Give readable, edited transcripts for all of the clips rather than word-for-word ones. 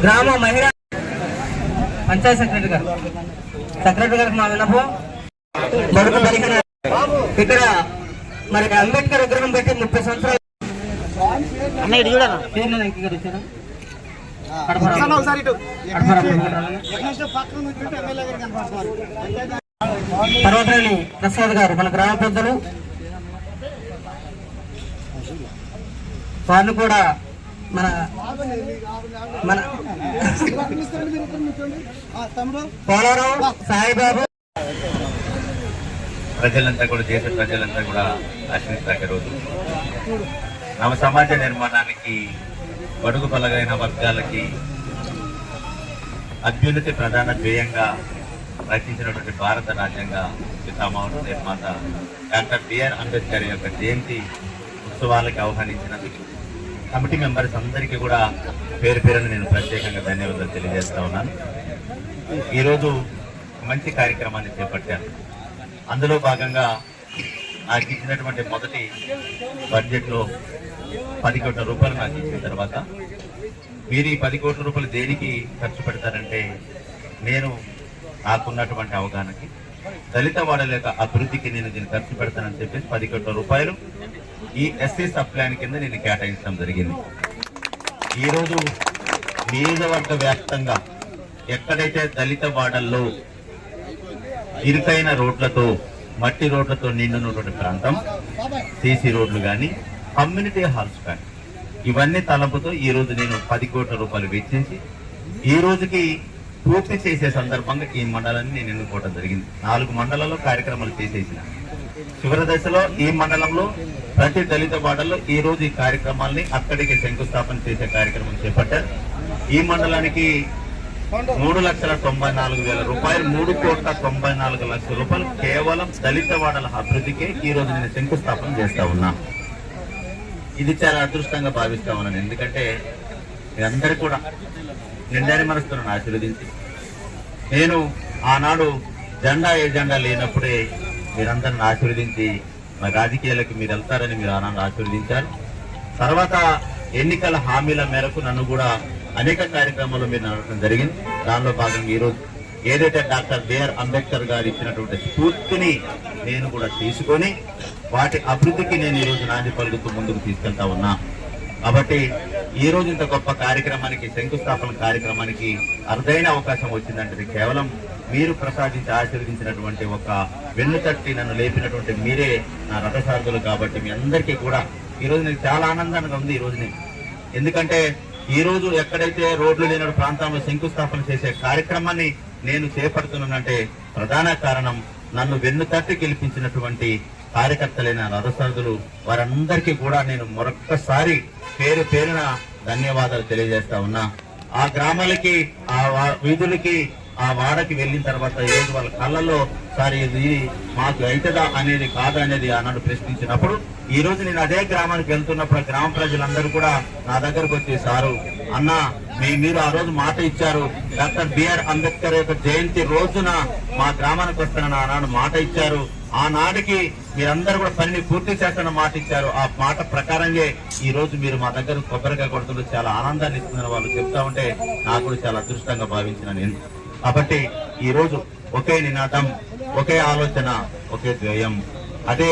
గ్రామ మహిళా పంచాయత్ సెక్రటరీ గారికి మా విన్నపం. బడుగు బలిగిన ఇక్కడ మరి అంబేద్కర్ విగ్రహం పెట్టి 30 సంవత్సరాలు పర్వతరేణి ప్రసాద్ గారు మన గ్రామ పెద్దలు, వాళ్ళు కూడా మన మన పోలవరం సాయిబాబు ప్రజలంతా కూడా, దేశ ప్రజలంతా కూడా ఆశిస్తాక రోజు నవ సమాజ నిర్మాణానికి, బడుగు బలగైన వర్గాలకి అభ్యున్నతి ప్రధాన ధ్యేయంగా రచించినటువంటి భారత రాజ్యాంగ పితామహుడు నిర్మాత డాక్టర్ బిఆర్ అంబేద్కర్ యొక్క జయంతి ఉత్సవాలకి ఆహ్వానించినందుకు కమిటీ మెంబర్స్ అందరికీ కూడా పేరు పేరున నేను ప్రత్యేకంగా ధన్యవాదాలు తెలియజేస్తా ఉన్నాను. ఈరోజు మంచి కార్యక్రమాన్ని చేపట్టాను. అందులో భాగంగా నాకు ఇచ్చినటువంటి మొదటి బడ్జెట్లో 10 కోట్ల రూపాయలు నాకు ఇచ్చిన తర్వాత, మీరు ఈ 10 కోట్ల రూపాయలు దేనికి ఖర్చు పెడతారంటే, నేను నాకున్నటువంటి అవగాహనకి దళిత వాడల యొక్క అభివృద్ధికి నేను దీన్ని ఖర్చు పెడతానని చెప్పేసి 10 కోట్ల రూపాయలు ఈ ఎస్సీ సబ్ ప్లాన్ కింద నేను కేటాయించడం జరిగింది. ఈరోజు నియోజకవర్గ వ్యాప్తంగా ఎక్కడైతే దళిత వాడల్లో ఇరుకైన రోడ్లతో, మట్టి రోడ్లతో నిండున్నటువంటి ప్రాంతం, సీసీ రోడ్లు కానీ, కమ్యూనిటీ హాల్స్ కానీ, ఇవన్నీ తలపుతో ఈ రోజు నేను 10 కోట్ల రూపాయలు వెచ్చించి ఈ రోజుకి పూర్తి చేసే సందర్భంగా ఈ మండలాన్ని నేను ఎన్నుకోవడం జరిగింది. 4 మండలాల్లో కార్యక్రమాలు చేసేసిన చివరి దశలో ఈ మండలంలో ప్రతి దళిత వాడల్లో ఈ రోజు ఈ కార్యక్రమాల్ని అక్కడికి శంకుస్థాపన చేసే కార్యక్రమం చేపట్టారు. ఈ మండలానికి 3,94,000 రూపాయలు, 3,94,00,000 రూపాయలు కేవలం దళిత వాడల అభివృద్ధికే ఈ రోజు నేను శంకుస్థాపన చేస్తా ఉన్నా. ఇది చాలా అదృష్టంగా భావిస్తా ఉన్నాను. ఎందుకంటే మీరందరూ కూడా నిండారి మనసుతో ఆశీర్వదించి, నేను ఆనాడు జెండా ఎజెండా లేనప్పుడే మీరందరిని ఆశీర్వదించి మా రాజకీయాలకు మీరు వెళ్తారని మీరు ఆనాడు ఆశీర్వదించారు. తర్వాత ఎన్నికల హామీల మేరకు నన్ను కూడా అనేక కార్యక్రమాలు మీరు నడపడం జరిగింది. దానిలో భాగంగా ఈరోజు ఏదైతే డాక్టర్ బిఆర్ అంబేద్కర్ గారు ఇచ్చినటువంటి స్ఫూర్తిని నేను కూడా తీసుకొని వాటి అభివృద్ధికి నేను ఈరోజు నాంది పలుకుతూ ముందుకు తీసుకెళ్తా ఉన్నా. కాబట్టి ఈ రోజు ఇంత గొప్ప కార్యక్రమానికి, శంకుస్థాపన కార్యక్రమానికి అరుదైన అవకాశం వచ్చిందంటే కేవలం మీరు ప్రసాదించి ఆశీర్వదించినటువంటి ఒక వెన్నుతట్టి నన్ను లేపినటువంటి మీరే నా రథసారథులు. కాబట్టి మీ అందరికీ కూడా ఈరోజు నాకు చాలా ఆనందంగా ఉంది ఈ రోజుని. ఎందుకంటే ఈ రోజు ఎక్కడైతే రోడ్లు లేని ప్రాంతంలో శంకుస్థాపన చేసే కార్యక్రమాన్ని నేను చేపడుతున్నానంటే ప్రధాన కారణం నన్ను వెన్నుతట్టి గెలిపించినటువంటి కార్యకర్తలైన రథసారథులు. వారందరికీ కూడా నేను మరొక్కసారి పేరు పేరున ధన్యవాదాలు తెలియజేస్తా ఉన్నా. ఆ గ్రామాలకి, ఆ వీధులకి, ఆ వాడకి వెళ్ళిన తర్వాత ఈరోజు వాళ్ళ కళ్ళల్లో సార్ ఇది మాకు అవుతుందా అనేది కాదా అనేది ఆనాడు ప్రశ్నించినప్పుడు, ఈ రోజు నేను అదే గ్రామానికి వెళ్తున్నప్పుడు గ్రామ ప్రజలందరూ కూడా నా దగ్గరకు వచ్చి, సారు అన్న మీరు ఆ రోజు మాట ఇచ్చారు, డాక్టర్ బిఆర్ అంబేద్కర్ యొక్క జయంతి రోజున మా గ్రామానికి వస్తానని ఆనాడు మాట ఇచ్చారు. ఆనాటికి మీరందరూ కూడా పనిని పూర్తి చేస్తానని మాట ఇచ్చారు. ఆ మాట ప్రకారంగా ఈ రోజు మీరు మా దగ్గర కొబ్బరికాయ కొడుతుంటే చాలా ఆనందాన్ని ఇస్తుందని వాళ్ళు చెప్తా ఉంటే నాకు కూడా చాలా అదృష్టంగా భావించిన నేను. కాబట్టి ఈ రోజు ఒకే నినాదం, ఒకే ఆలోచన, ఒకే ధ్యేయం. అదే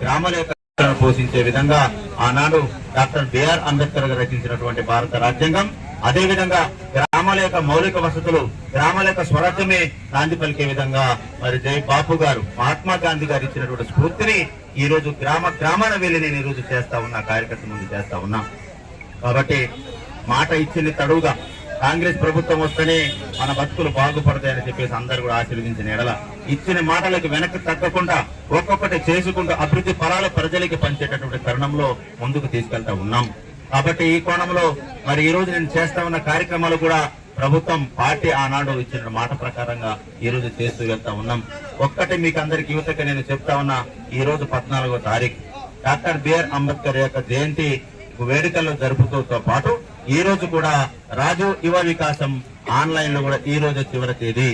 గ్రామాల యొక్క పోషించే విధంగా ఆనాడు డాక్టర్ బిఆర్ అంబేద్కర్ గారు రచించినటువంటి భారత రాజ్యాంగం, అదే విధంగా గ్రామాల యొక్క మౌలిక వసతులు, గ్రామాల యొక్క స్వరాజ్యమే నాంది పలికే విధంగా మరి జై బాపు గారు, మహాత్మా గాంధీ గారు ఇచ్చినటువంటి స్ఫూర్తిని ఈ రోజు గ్రామాన వెళ్ళి నేను ఈ రోజు చేస్తా ఉన్నా, కార్యకర్త ముందు చేస్తా ఉన్నా. కాబట్టి మాట ఇచ్చింది తడువుగా కాంగ్రెస్ ప్రభుత్వం వస్తేనే మన బతుకులు బాగుపడతాయని చెప్పేసి అందరూ కూడా ఆశీర్వదించిన ఎడల ఇచ్చిన మాటలకు వెనక్కి తగ్గకుండా ఒక్కొక్కటి చేసుకుంటూ అభివృద్ధి ఫలాలు ప్రజలకి పంచేటటువంటి తరుణంలో ముందుకు తీసుకెళ్తా ఉన్నాం. కాబట్టి ఈ కోణంలో మరి ఈ రోజు నేను చేస్తా ఉన్న కార్యక్రమాలు కూడా ప్రభుత్వం, పార్టీ ఆనాడు ఇచ్చిన మాట ప్రకారంగా ఈ రోజు చేస్తూ వెళ్తా ఉన్నాం. ఒక్కటి మీకు అందరికి యువతకి నేను చెప్తా ఉన్నా, ఈ రోజు 14వ తారీఖు డాక్టర్ బిఆర్ అంబేద్కర్ యొక్క జయంతి వేడుకల్లో జరుపుతూతో పాటు ఈ రోజు కూడా రాజు యువ వికాసం ఆన్లైన్ లో కూడా ఈ రోజు చివరి తేదీ.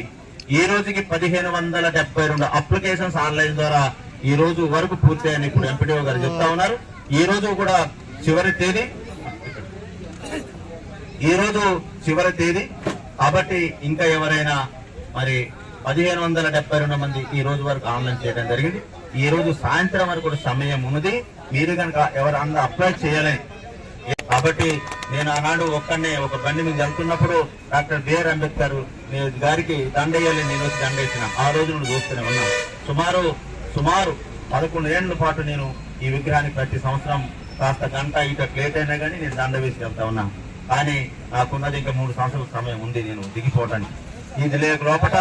ఈ రోజుకి 1572 అప్లికేషన్స్ ఆన్లైన్ ద్వారా ఈ రోజు వరకు పూర్తయ్యాయని ఇప్పుడు ఎంపీడీఓ గారు చెప్తా ఉన్నారు. ఈ రోజు కూడా చివరి తేదీ ఈ రోజు చివరి తేదీ కాబట్టి ఇంకా ఎవరైనా మరి 1572 మంది ఈ రోజు వరకు ఆన్లైన్ చేయడం జరిగింది. ఈ రోజు సాయంత్రం వరకు కూడా సమయం ఉన్నది. మీరు కనుక ఎవరన్నా అప్లై చేయాలని, కాబట్టి నేను ఆనాడు ఒక్కనే ఒక బండి మీద వెళ్తున్నప్పుడు డాక్టర్ బిఆర్ అంబేద్కర్ గారికి దండేయాలి, నేను వచ్చి దండేసిన ఆ రోజు నుండి చూస్తూనే ఉన్నా. సుమారు 11 ఏళ్ల పాటు నేను ఈ విగ్రహానికి ప్రతి సంవత్సరం కాస్త గంట ఇక లేట్ అయినా కానీ నేను దండ వేసి వెళ్తా ఉన్నా. కానీ నాకున్నది ఇంకా 3 సంవత్సరాల సమయం ఉంది నేను దిగిపోవడానికి. ఇది లోపల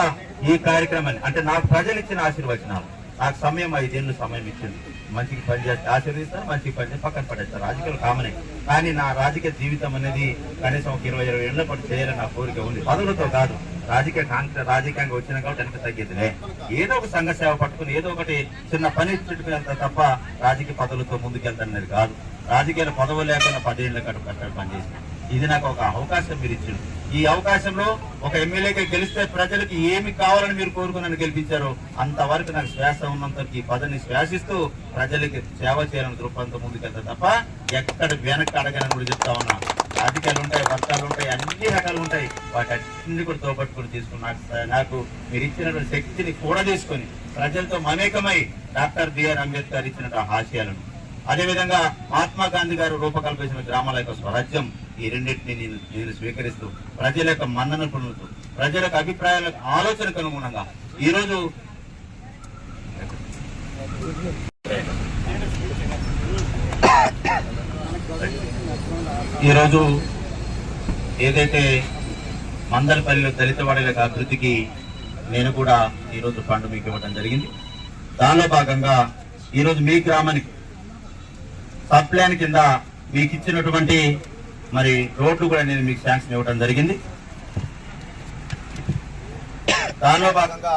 ఈ కార్యక్రమాన్ని అంటే నాకు ప్రజలు ఇచ్చిన ఆశీర్వచనాలు, నాకు సమయం 5 ఏళ్ళు సమయం ఇచ్చింది. మంచికి పనిచేస్తే ఆశీర్వదిస్తారు, మంచికి పనిచేస్తే పక్కన పడేస్తారు. రాజకీయాలు కామనే, కానీ నా రాజకీయ జీవితం అనేది కనీసం ఒక 20 ఏళ్ల పాటు చేయాలని నా కోరిక ఉంది. పదవులతో కాదు, రాజకీయంగా వచ్చిన కాబట్టి వెనక తగ్గేదిలే. ఏదో ఒక సంఘ సేవ పట్టుకుని ఏదో ఒకటి చిన్న పని చుట్టుకుని వెళ్తా తప్ప రాజకీయ పదవులతో ముందుకెళ్తాననేది కాదు. రాజకీయాల పదవులు లేకుండా 10 ఏళ్ల కట్టు పనిచేసిన ఇది నాకు ఒక అవకాశం మీరు ఇచ్చింది. ఈ అవకాశంలో ఒక ఎమ్మెల్యేగా గెలిస్తే ప్రజలకు ఏమి కావాలని మీరు కోరుకుని గెలిపించారో అంతవరకు నాకు శ్వాస ఉన్నంతవరకు ఈ పదవిని శ్వాసిస్తూ ప్రజలకి సేవ చేయాలని దృక్పథంతో ముందుకెళ్తా తప్ప ఎక్కడ వెనక్కి అడగాలని కూడా చెప్తా ఉన్నా. రాజకీయాలు ఉంటాయి, వర్గాలు ఉంటాయి, అన్ని రకాలు ఉంటాయి. వాటి అన్ని కూడా తోపట్టుకుని తీసుకుని నాకు మీరు ఇచ్చినటువంటి శక్తిని కూడా తీసుకొని ప్రజలతో మమేకమై డాక్టర్ బిఆర్ అంబేద్కర్ ఇచ్చిన ఆశయాలను, అదేవిధంగా మహాత్మా గాంధీ గారు రూపకల్పించిన గ్రామాల యొక్క స్వరాజ్యం, ఈ రెండింటినీ నేను స్వీకరిస్తూ ప్రజల యొక్క మన్నన పొందుతూ ప్రజల యొక్క అభిప్రాయాలకు ఆలోచనకు అనుగుణంగా ఈరోజు ఏదైతే మందలపల్లిలో దళిత వాడల అభివృద్ధికి నేను కూడా ఈరోజు ఫండ్ మీకు ఇవ్వడం జరిగింది. దానిలో భాగంగా ఈరోజు మీ గ్రామానికి సబ్ ప్లాన్ కింద మీకు ఇచ్చినటువంటి మరి రోడ్లు కూడా నేను మీకు శాంక్షన్ ఇవ్వడం జరిగింది. దానిలో భాగంగా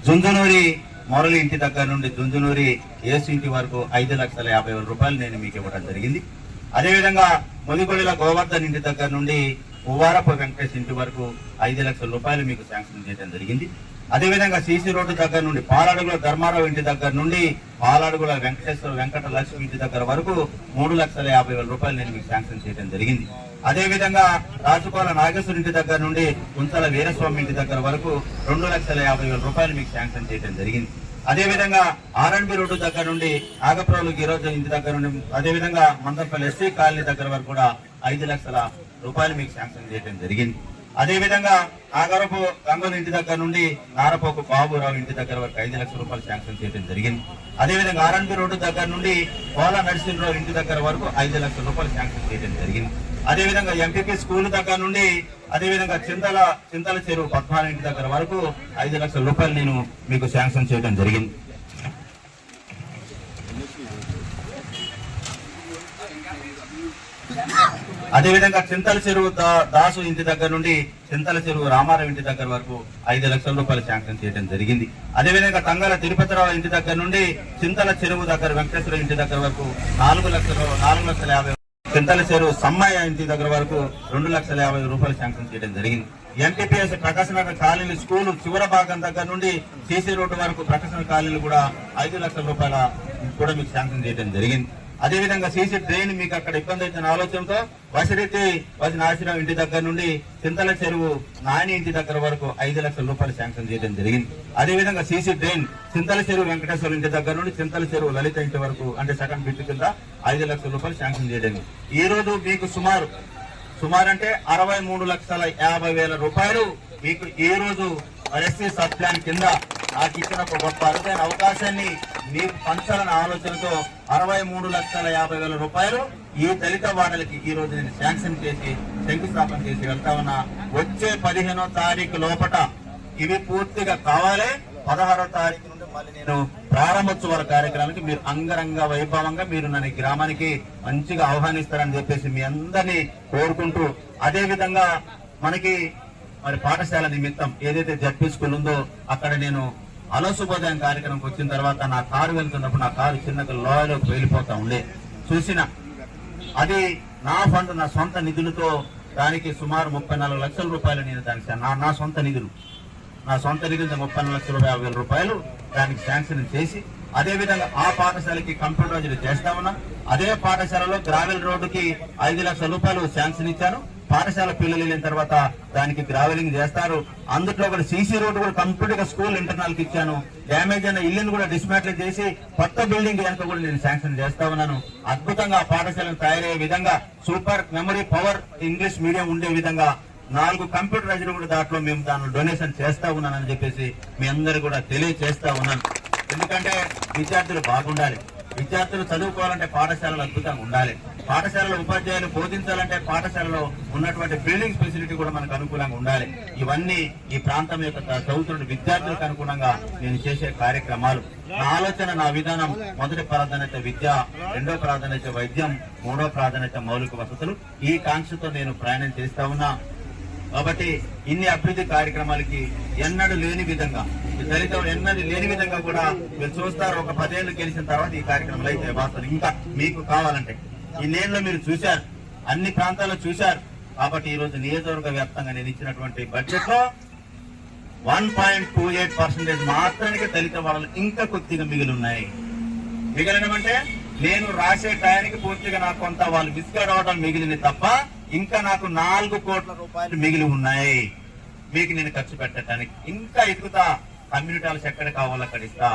జుంజునూరి మొరలి ఇంటి దగ్గర నుండి జుంజునూరి ఏసు ఇంటి వరకు 5,50,000 రూపాయలు నేను మీకు ఇవ్వడం జరిగింది. అదేవిధంగా ముదిగొల్లిల గోవర్ధన్ ఇంటి దగ్గర నుండి ఉవ్వారపు వెంకటేష్ ఇంటి వరకు 5,00,000 రూపాయలు మీకు శాంక్షన్ చేయడం జరిగింది. అదేవిధంగా సీసీ రోడ్డు దగ్గర నుండి పాలాడుగుల ధర్మారావు ఇంటి దగ్గర నుండి పాలాడుగుల వెంకట లక్ష్మి ఇంటి దగ్గర వరకు 3,50,000 రూపాయలు నేను మీకు శాంక్షన్ చేయడం జరిగింది. అదేవిధంగా రాజుపాల నాగేశ్వర ఇంటి దగ్గర నుండి కుంచల వీరస్వామి ఇంటి దగ్గర వరకు 2,50,000 రూపాయలు మీకు శాంక్షన్ చేయడం జరిగింది. అదేవిధంగా ఆర్ఎన్బి రోడ్డు దగ్గర నుండి నాగప్రభులు ఈరోజు ఇంటి దగ్గర నుండి, అదేవిధంగా మందపల్లి ఎస్సీ కాలనీ దగ్గర వరకు కూడా 5,00,000 రూపాయలు మీకు శాంక్షన్ చేయడం జరిగింది. అదేవిధంగా నాగరపు గంగుల ఇంటి దగ్గర నుండి నారపోకు బాబురావు ఇంటి దగ్గర వరకు 5,00,000 రూపాయలు శాంక్షన్ చేయడం జరిగింది. అదేవిధంగా ఆర్ఎన్బి రోడ్డు దగ్గర నుండి కోల నరసింహరావు ఇంటి దగ్గర వరకు 5,00,000 రూపాయలు శాంక్షన్ చేయడం జరిగింది. అదేవిధంగా ఎంపీపీ స్కూల్ దగ్గర నుండి, అదేవిధంగా చింతల చెరువు 14 ఇంటి దగ్గర వరకు 5,00,000 రూపాయలు నేను మీకు శాంక్షన్ చేయడం జరిగింది. అదేవిధంగా చింతల చెరువు దాసు ఇంటి దగ్గర నుండి చింతల చెరువు రామారావు ఇంటి దగ్గర వరకు 5,00,000 రూపాయలు శాంక్షన్ చేయడం జరిగింది. అదేవిధంగా తంగల తిరుపతిరావు ఇంటి దగ్గర నుండి చింతల చెరువు దగ్గర వెంకటేశ్వర ఇంటి దగ్గర వరకు 4,50,000, చింతల చెరువు సమ్మయ్య ఇంటి దగ్గర వరకు 2,50,000 రూపాయలు శాంక్షన్ చేయడం జరిగింది. ఎంపీపీఎస్ ప్రకాశనగర్ కాలనీ స్కూల్ చివరి భాగం దగ్గర నుండి సీసీ రోడ్డు వరకు ప్రకాశన కాలనీలు కూడా 5,00,000 రూపాయల కూడా మీకు శాంక్షన్ చేయడం జరిగింది. అదేవిధంగా సీసీ డ్రైన్ మీకు అక్కడ ఇబ్బంది అవుతున్న ఆలోచనతో వసిరెడ్డి నాశనం ఇంటి దగ్గర నుండి చింతల చెరువు నాని ఇంటి దగ్గర వరకు 5,00,000 రూపాయలు శాంక్షన్ చేయడం జరిగింది. అదేవిధంగా సీసీ డ్రైన్ చింతల చెరువు వెంకటేశ్వర ఇంటి దగ్గర నుండి చింతల చెరువు లలిత ఇంటి వరకు అంటే సెకండ్ బిట్ కింద 5,00,000 రూపాయలు శాంక్షన్ చేయడం. ఈ రోజు మీకు సుమారు అంటే 63,50,000 రూపాయలు మీకు ఈ రోజు ఎస్సీ సబ్ ప్లాన్ కింద నాకు ఇచ్చిన ఒక గొప్ప అరుదైన అవకాశాన్ని మీకు పంచాలన్న ఆలోచనతో 63,50,000 రూపాయలు ఈ దళిత వాడలకి ఈ రోజు నేను శాంక్షన్ చేసి శంకుస్థాపన చేసి వెళ్తా ఉన్నా. వచ్చే 15వ తారీఖు లోపల ఇవి పూర్తిగా కావాలి. 16వ తారీఖు నుండి మళ్ళీ నేను ప్రారంభోత్సవాల కార్యక్రమానికి మీరు అంగరంగ వైభవంగా మీరు నన్ను గ్రామానికి మంచిగా ఆహ్వానిస్తారని చెప్పేసి మీ అందరినీ కోరుకుంటూ, అదే విధంగా మనకి మరి పాఠశాల నిమిత్తం ఏదైతే జడ్పీ స్కూల్ ఉందో అక్కడ నేను అలసుబోధయం కార్యక్రమంకి వచ్చిన తర్వాత నా కారు వెళ్తున్నప్పుడు నా కారు చిన్నగా లోయలోకి వెళ్ళిపోతా ఉండే చూసిన అది నా ఫండ్, నా సొంత నిధులతో దానికి సుమారు 34 లక్షల రూపాయలు నేను దానికి నా సొంత నిధులు 34,50,000 రూపాయలు దానికి శాంక్షన్ చేసి, అదేవిధంగా ఆ పాఠశాలకి కంప్యూటర్ చేస్తా ఉన్నా. అదే పాఠశాలలో గ్రావెల్ రోడ్డుకి 5,00,000 రూపాయలు శాంక్షన్ ఇచ్చాను. పాఠశాల పిల్లలు వెళ్ళిన తర్వాత దానికి గ్రావెలింగ్ చేస్తారు. అందులో కూడా సీసీ రోడ్డు కూడా కంప్లీట్ గా స్కూల్ ఇంటర్నల్ కి ఇచ్చాను. డ్యామేజ్ అయిన ఇల్లును కూడా డిస్మాంటిల్ చేసి కొత్త బిల్డింగ్ కనుక కూడా నేను శాంక్షన్ చేస్తా ఉన్నాను. అద్భుతంగా పాఠశాలను తయారయ్యే విధంగా super memory power English medium ఉండే విధంగా 4 కంప్యూటరైజ్డ్ కూడా దాంట్లో మేము దాన్ని డొనేషన్ చేస్తా ఉన్నానని చెప్పేసి మీ అందరు కూడా తెలియజేస్తా ఉన్నాను. ఎందుకంటే విద్యార్థులు బాగుండాలి, విద్యార్థులు చదువుకోవాలంటే పాఠశాలలు అద్భుతంగా ఉండాలి, పాఠశాలలో ఉపాధ్యాయులు బోధించాలంటే పాఠశాలలో ఉన్నటువంటి బిల్డింగ్ ఫెసిలిటీ కూడా మనకు అనుకూలంగా ఉండాలి. ఇవన్నీ ఈ ప్రాంతం యొక్క చదువుతున్న విద్యార్థులకు అనుగుణంగా నేను చేసే కార్యక్రమాలు. నా ఆలోచన, నా విధానం, మొదటి ప్రాధాన్యత విద్య, రెండో ప్రాధాన్యత వైద్యం, మూడో ప్రాధాన్యత మౌలిక వసతులు. ఈ కాంక్షతో నేను ప్రయాణం చేస్తా ఉన్నా. కాబట్టి ఇన్ని అభివృద్ధి కార్యక్రమాలకి ఎన్నడూ లేని విధంగా, దళితులు ఎన్నడూ లేని విధంగా కూడా మీరు చూస్తారు. ఒక 10 ఏళ్లు గెలిచిన తర్వాత ఈ కార్యక్రమాలు అయితే వాస్తవం. ఇంకా మీకు కావాలంటే ఈ నేలలో మీరు చూశారు, అన్ని ప్రాంతాల్లో చూశారు. కాబట్టి ఈ రోజు నియోజకవర్గ వ్యాప్తంగా నేను ఇచ్చినటువంటి బడ్జెట్ లో 1.28% మాత్రానికి దళిత వాళ్ళు ఇంకా కొద్దిగా మిగిలి ఉన్నాయి. మిగిలినమంటే నేను రాసే టయానికి పూర్తిగా నాకు కొంత వాళ్ళు మిస్గైడ్ అవడం మిగిలింది తప్ప ఇంకా నాకు 4 కోట్ల రూపాయలు మిగిలి ఉన్నాయి మీకు నేను ఖర్చు పెట్టడానికి. ఇంకా ఎక్కుతా కమ్యూనిటీ హాల్స్ ఎక్కడ కావాలో అక్కడ ఇస్తా.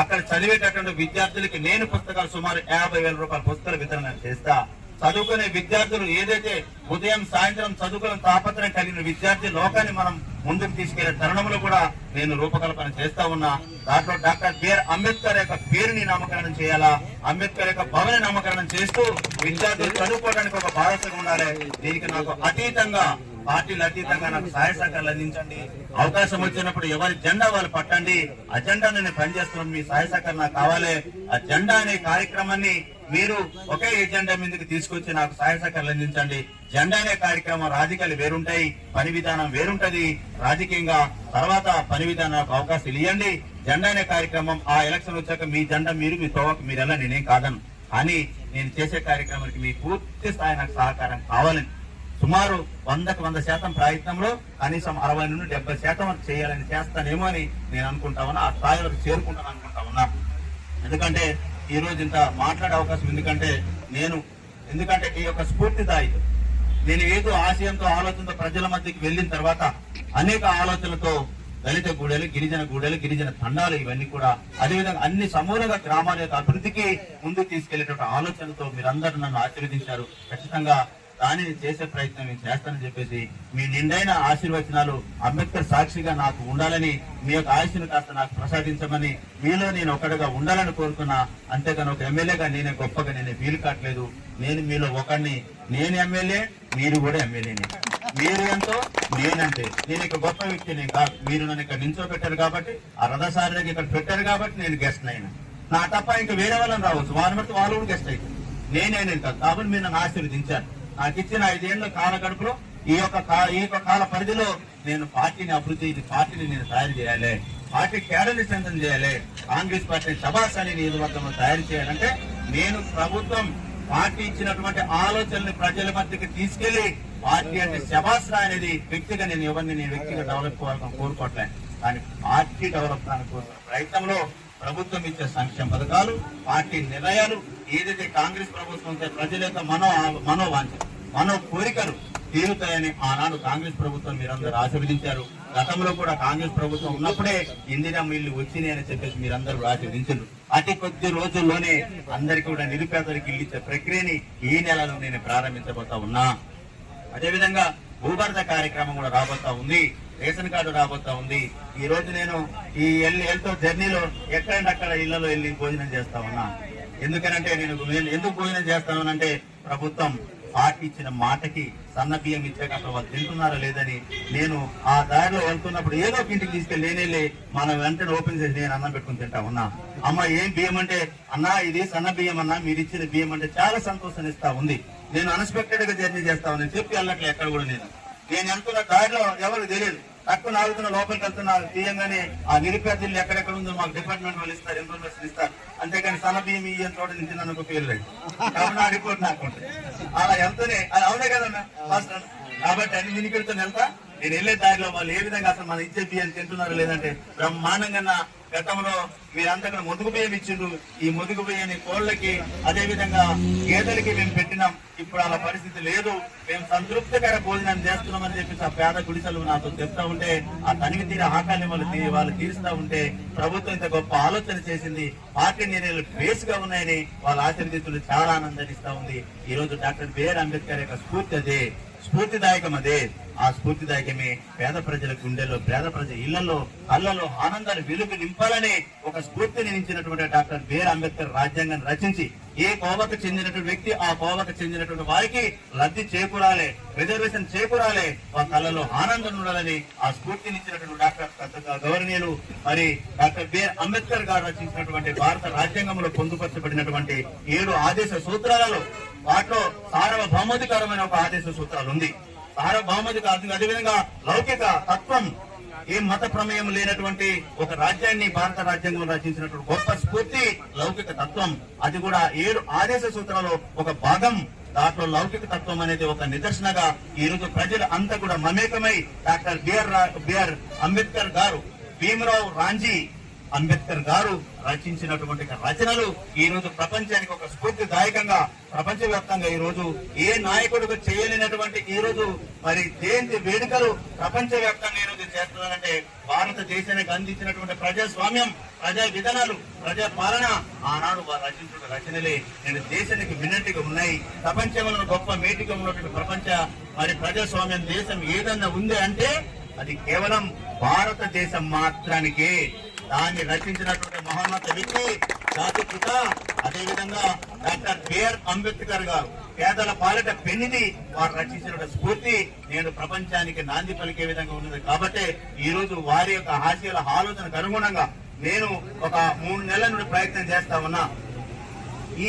అక్కడ చదివేటటువంటి విద్యార్థులకి నేను పుస్తకాలు సుమారు 50,000 రూపాయల పుస్తకాలు వితరణ చేస్తా. చదువుకునే విద్యార్థులు ఏదైతే ఉదయం సాయంత్రం చదువుకునే తాపత్రయం కలిగిన విద్యార్థి లోకాన్ని మనం ముందుకు తీసుకెళ్లే తరుణంలో కూడా నేను రూపకల్పన చేస్తా ఉన్నా. దాంట్లో డాక్టర్ బిఆర్ అంబేద్కర్ యొక్క పేరుని నామకరణం చేయాలా, అంబేద్కర్ యొక్క భవన నామకరణం చేస్తూ విద్యార్థులు చదువుకోవడానికి ఒక బాధ్యతగా ఉండాలి. దీనికి నాకు అతీతంగా, పార్టీలు అతీతంగా నాకు సహాయ సహకారాలు అందించండి. అవకాశం వచ్చినప్పుడు ఎవరి జెండా వాళ్ళు పట్టండి. ఆ జెండా నేను పనిచేస్తున్నాను, మీ సహాయ సహకారం నాకు కావాలి. ఆ జెండా అనే కార్యక్రమాన్ని మీరు ఒకే ఎజెండా మీదకి తీసుకొచ్చి నాకు సహాయ సహకారాలు అందించండి. జెండా అనే కార్యక్రమం రాజకీయాలు వేరుంటాయి, పని విధానం వేరుంటది. రాజకీయంగా తర్వాత పని విధానాలకు అవకాశాలు ఇవ్వండి. జెండా అనే కార్యక్రమం ఆ ఎలక్షన్ వచ్చాక మీ జెండా మీరు, మీ తోవకు మీరు ఎలా నేనేం కాదను. కానీ నేను చేసే కార్యక్రమానికి మీ పూర్తి స్థాయి నాకు సహకారం కావాలని సుమారు 100% ప్రయత్నంలో కనీసం 60 నుండి 70% చేయాలని చేస్తానేమో అని నేను అనుకుంటా ఉన్నా. ఆ స్థాయిలో చేరుకుంటాను అనుకుంటా ఉన్నా. ఎందుకంటే ఈ రోజు ఇంత మాట్లాడే అవకాశం ఎందుకంటే ఈ యొక్క స్ఫూర్తిదాయితో నేను ఏదో ఆశయంతో ఆలోచనతో ప్రజల మధ్యకి వెళ్ళిన తర్వాత అనేక ఆలోచనలతో దళిత గూడెలు, గిరిజన గూడెలు, గిరిజన తండాలు ఇవన్నీ కూడా అదేవిధంగా అన్ని సమూలంగా గ్రామాల యొక్క అభివృద్ధికి ముందుకు తీసుకెళ్లేటువంటి ఆలోచనతో మీరందరూ నన్ను ఆశీర్వదించారు. ఖచ్చితంగా దానిని చేసే ప్రయత్నం నేను చేస్తానని చెప్పేసి మీ నిండైన ఆశీర్వచనాలు అంబేద్కర్ సాక్షిగా నాకు ఉండాలని, మీ యొక్క ఆయుష్ను కాస్త నాకు ప్రసాదించమని, మీలో నేను ఒకటిగా ఉండాలని కోరుకున్నా. అంతేగాని ఒక ఎమ్మెల్యేగా నేనే గొప్పగా నేనే ఫీల్ కావట్లేదు. నేను మీలో ఒకడిని, నేను ఎమ్మెల్యే, మీరు కూడా ఎమ్మెల్యేని. మీరు ఎంతో నేనంటే నేను ఇక గొప్ప వ్యక్తిని కాదు. మీరు నన్ను ఇక్కడ నించోబెట్టారు కాబట్టి, ఆ రథసారి ఇక్కడ పెట్టారు కాబట్టి నేను గెస్ట్ అయినా. నా తప్ప ఇంకా వేరే వాళ్ళని రావచ్చు, వారిని బట్టి వాళ్ళు కూడా గెస్ట్ అయితే నేనేం కాదు. కాబట్టి మీరు నన్ను ఆశీర్వదించారు. నాకు ఇచ్చిన 5 ఏళ్ల కాల గడుపులో ఈ యొక్క కాల పరిధిలో నేను పార్టీని పార్టీని నేను తయారు చేయాలి, పార్టీ క్యాడర్ని స్ట్రెంథన్ చేయాలి, కాంగ్రెస్ పార్టీని శబాస్ అని నియోజకవర్గంలో తయారు చేయాలంటే నేను ప్రభుత్వం పార్టీ ఇచ్చినటువంటి ఆలోచనని ప్రజల మధ్యకి తీసుకెళ్లి పార్టీ అంటే శబాస్ రా అనేది వ్యక్తిగా నేను ఎవరిని వ్యక్తిగా డెవలప్ కావాలని కోరుకోవట్లేదు. కానీ పార్టీ డెవలప్ కోసం ప్రయత్నంలో ప్రభుత్వం ఇచ్చే సంక్షేమ పథకాలు, పార్టీ నిర్ణయాలు ఏదైతే కాంగ్రెస్ ప్రభుత్వం ప్రజల యొక్క మనో కోరికలు తీరుతాయని ఆనాడు కాంగ్రెస్ ప్రభుత్వం మీరందరూ ఆశీర్వదించారు. గతంలో కూడా కాంగ్రెస్ ప్రభుత్వం ఉన్నప్పుడే ఇందిరమ్మ ఇల్లు వచ్చినాయి అని చెప్పేసి మీరందరూ ఆశీర్వదించారు. అతి కొద్ది రోజుల్లోనే అందరికీ కూడా నిరుపేదలకు ఇల్లు ఇచ్చే ప్రక్రియని ఈ నెలలో నేను ప్రారంభించబోతా ఉన్నా. అదేవిధంగా భూభారత కార్యక్రమం కూడా రాబోతా ఉంది, రేషన్ కార్డు రాబోతా ఉంది. ఈ రోజు నేను ఈ హెల్త్ జర్నీలో ఎక్కడక్కడ ఇళ్లలో వెళ్ళి భోజనం చేస్తా ఉన్నా. ఎందుకనంటే నేను ఎందుకు భోజనం చేస్తాను అంటే ప్రభుత్వం పార్టీ ఇచ్చిన మాటకి సన్న బియ్యం ఇచ్చాక వాళ్ళు తింటున్నారా లేదని నేను ఆ దారిలో వెళ్తున్నప్పుడు ఏదో ఒక ఇంటికి తీసుకెళ్ళి నేనే మనం వెంటనే ఓపెన్ చేసి నేను అన్నం పెట్టుకుని తింటా ఉన్నా. అమ్మ ఏం బియ్యం అంటే, అన్నా ఇది సన్న బియ్యం అన్నా, మీరు ఇచ్చిన బియ్యం అంటే చాలా సంతోషాన్ని ఇస్తా ఉంది. నేను అన్ఎక్స్పెక్టెడ్ గా జర్నీ చేస్తా ఉన్నాను చెప్పి వెళ్ళట్లే ఎక్కడ కూడా. నేను వెళ్తున్న దారిలో ఎవరు తెలియదు, తక్కువ నాలుగుతున్న లోపలికి వెళ్తున్నా బియ్యంగానే ఆ నిరుపేదలు ఎక్కడెక్కడ ఉందో మాకు డిపార్ట్మెంట్ వాళ్ళు ఇస్తారు, ఇన్ఫర్మేషన్ ఇస్తారు. అంతేగాని సన్న బియ్యం ఇయ్యని చోట నుంచి నన్ను పేరు లేదు కాబట్టి నా రిపోర్ట్ నాకు ఉంటుంది. అలా వెళ్తూనే అది అవునే కదన్నా ఫస్ట్. కాబట్టి అన్ని మినికెళ్తూ వెళ్తా. నేను వెళ్లే దారిలో వాళ్ళు ఏ విధంగా అసలు మన ఇచ్చే బియ్యం తింటున్నారో లేదంటే బ్రహ్మాండంగా గతంలో మీరంతా కూడా ముదుగు బియ్యం ఇచ్చిండ్రు. ఈ ముదుగు బియ్యాన్ని కోళ్ళకి అదే విధంగా గేదెలకి మేము పెట్టినాం. ఇప్పుడు అలా పరిస్థితి లేదు. మేము సంతృప్తికర భోజనం చేస్తున్నామని చెప్పేసి ఆ పేద గుడిసెలు నాతో చెప్తా ఉంటే, ఆ తనివి తీర ఆకలిని వాళ్ళు తీరుస్తా ఉంటే ప్రభుత్వం ఇంత గొప్ప ఆలోచన చేసింది. పార్టీ నిర్ణయాలు బేస్ గా ఉన్నాయని వాళ్ళ ఆశీర్వదితులు చాలా ఆనందాన్నిస్తా ఉంది. ఈ రోజు డాక్టర్ బిఆర్ అంబేద్కర్ యొక్క స్ఫూర్తి అదే, స్ఫూర్తిదాయకం అదే. ఆ స్ఫూర్తిదాయకమే పేద ప్రజల గుండెల్లో, పేద ప్రజల ఇళ్లలో, కళ్ళలో ఆనందాన్ని వెలుగు నింపాలని ఒక స్ఫూర్తిని నించినటువంటి డాక్టర్ బిఆర్ అంబేద్కర్ రాజ్యాంగాన్ని రచించి ఏ కోవకు చెందినటువంటి వ్యక్తి ఆ కోవకు చెందినటువంటి వారికి లబ్ధి చేకూరాలి, రిజర్వేషన్ చేకూరాలి, ఆ కళ్ళలో ఆనందం ఉండాలని ఆ స్ఫూర్తినిచ్చినటువంటి డాక్టర్ గౌరవనీయులు మరి డాక్టర్ బిఆర్ అంబేద్కర్ గారు రచించినటువంటి భారత రాజ్యాంగంలో పొందుపరచబడినటువంటి 7 ఆదేశ సూత్రాలలో వాటిలో సార్వభౌమాధికారమైన ఒక ఆదేశ సూత్రాలు ఉంది. సార్వభౌమాధికారం, అదేవిధంగా లౌకిక తత్వం, ఏ మత ప్రమేయం లేనటువంటి ఒక రాజ్యాన్ని భారత రాజ్యాంగం రచించినటువంటి గొప్ప స్ఫూర్తి లౌకిక తత్వం. అది కూడా 7 ఆదేశ సూత్రాలలో ఒక భాగం. దాంట్లో లౌకిక తత్వం అనేది ఒక నిదర్శనగా ఈ రోజు ప్రజలు అంతా కూడా మమేకమై డాక్టర్ బిఆర్ అంబేద్కర్ గారు, భీమరావు రాంజీ అంబేద్కర్ గారు రచించినటువంటి రచనలు ఈ రోజు ప్రపంచానికి ఒక స్ఫూర్తిదాయకంగా, ప్రపంచవ్యాప్తంగా ఈ రోజు ఏ నాయకుడికి చేయలేనటువంటి ఈ రోజు మరి జయంతి వేడుకలు ప్రపంచవ్యాప్తంగా ఈ రోజు చేస్తున్నారంటే భారతదేశానికి అందించినటువంటి ప్రజాస్వామ్యం, ప్రజా విధానాలు, ప్రజా పాలన ఆనాడు వారు రచించిన రచనలే నేను దేశానికి విన్నట్టుగా ఉన్నాయి. ప్రపంచంలో గొప్ప మేటిగా ఉన్నటువంటి ప్రపంచ మరి ప్రజాస్వామ్యం దేశం ఏదన్నా ఉంది అంటే అది కేవలం భారతదేశం మాత్రానికే. దాన్ని రచించినటువంటి మహోన్నత వ్యక్తి జాతిపిత, అదేవిధంగా డాక్టర్ బిఆర్ అంబేద్కర్ గారు, పేదల పాలిట పెన్నిది. వారు రచించిన స్ఫూర్తి నేను ప్రపంచానికి నాంది పలికే విధంగా ఉన్నది. కాబట్టి ఈ రోజు వారి యొక్క ఆశయాల ఆలోచనకు అనుగుణంగా నేను ఒక 3 నెలల నుండి ప్రయత్నం చేస్తా ఉన్నా.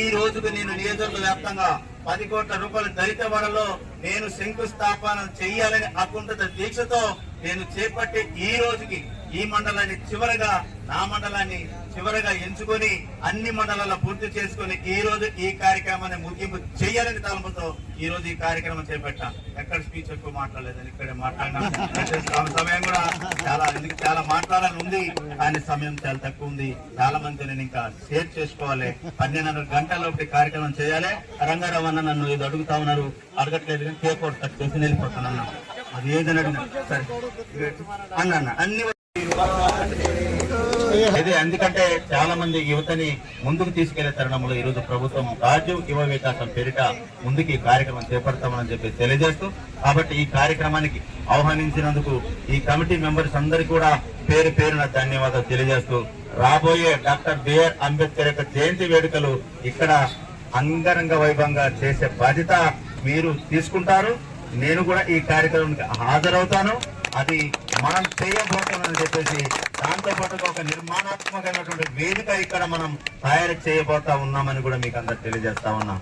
ఈ రోజుకు నేను నియోజకవర్గ వ్యాప్తంగా 10 కోట్ల రూపాయల దళిత వాడలో నేను శంకుస్థాపన చెయ్యాలని అకుంఠిత దీక్షతో నేను చేపట్టి ఈ రోజుకి ఈ మండలాన్ని చివరగా, నా మండలాన్ని చివరగా ఎంచుకొని అన్ని మండలాల్లో పూర్తి చేసుకుని ఈ రోజు ఈ కార్యక్రమాన్ని ముగింపు చేయాలని తలంపుతో ఈ రోజు ఈ కార్యక్రమం చేపట్టా. ఎక్కడ స్పీచ్ ఎక్కువ మాట్లాడలేదని ఇక్కడే మాట్లాడినా. సమయం కూడా చాలా మాట్లాడాలని ఉంది, కానీ సమయం చాలా తక్కువ ఉంది. చాలా మంది నేను ఇంకా షేర్ చేసుకోవాలి. 12:30 గంటల కార్యక్రమం చేయాలి. రంగారావు అన్న నన్ను ఇది అడుగుతా ఉన్నారు, అడగట్లేదు కానీ కేకోట్ కట్ చేసి వెళ్ళిపోతానన్నా. అది ఏదని అడిగినా సరే అన్న అన్ని ఇది. ఎందుకంటే చాలా మంది యువతని ముందుకు తీసుకెళ్లే తరుణంలో ఈ రోజు ప్రభుత్వం రాజీవ్ యువ వికాసం పేరిట ముందుకు ఈ కార్యక్రమం చేపడతామని చెప్పి తెలియజేస్తూ, కాబట్టి ఈ కార్యక్రమానికి ఆహ్వానించినందుకు ఈ కమిటీ మెంబర్స్ అందరికీ కూడా పేరు పేరున ధన్యవాదాలు తెలియజేస్తూ, రాబోయే డాక్టర్ బిఆర్ అంబేద్కర్ యొక్క జయంతి వేడుకలు ఇక్కడ అంగరంగ వైభవంగా చేసే బాధ్యత మీరు తీసుకుంటారు. నేను కూడా ఈ కార్యక్రమానికి హాజరవుతాను. అది మనం చేయబోతామని చెప్పేసి దాంతో పాటుగా ఒక నిర్మాణాత్మకమైనటువంటి వేదిక ఇక్కడ మనం తయారు చేయబోతా ఉన్నామని కూడా మీకు అందరు తెలియజేస్తా ఉన్నాం.